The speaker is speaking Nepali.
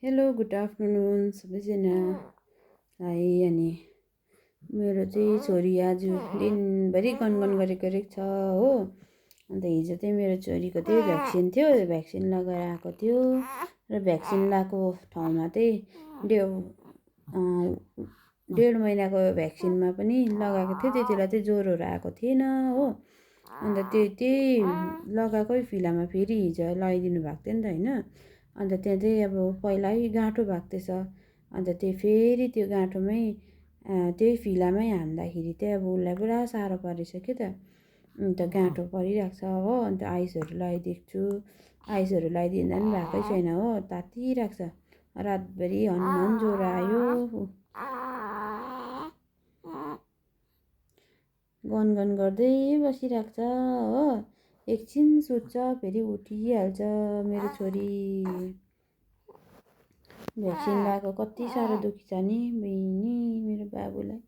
हेलो गुड आफ्टरनुन सबैजनालाई। अनि मेरो चाहिँ छोरी आज दिनभरि गनगन गरेको छ हो। अन्त हिजो चाहिँ मेरो छोरीको चाहिँ भ्याक्सिन थियो, भ्याक्सिन लगाएर आएको थियो र भ्याक्सिन लगाएको ठाउँमा चाहिँ डेढ महिनाको भ्याक्सिनमा पनि लगाएको थियो। त्यति बेला चाहिँ ज्वरोहरू आएको थिएन हो। अन्त त्यही लगाएकै फिलामा फेरि हिजो लगाइदिनु भएको थियो नि त होइन। अन्त त्यहाँ चाहिँ अब पहिल्यै गाँठो भएको थिएछ। अन्त त्यो फेरि त्यो गाँठोमै त्यही फिलामै हान्दाखेरि चाहिँ अब उसलाई पुरा साह्रो परेछ के त। अन्त गाँठो परिरहेको छ हो। अन्त आइसहरू लगाइदिएको छु, आइसहरू लगाइदिँदा पनि भएकै छैन हो, तातिरहेको छ। रातभरि हनहन ज्वरो आयो, गनगन गर्दै बसिरहेको छ हो। एकछिन सुत्छ फेरि उठिहाल्छ मेरो छोरी। भ्याक्सिन लगाएको कति साह्रो दुखी छ नि बहिनी मेरो बाबुलाई।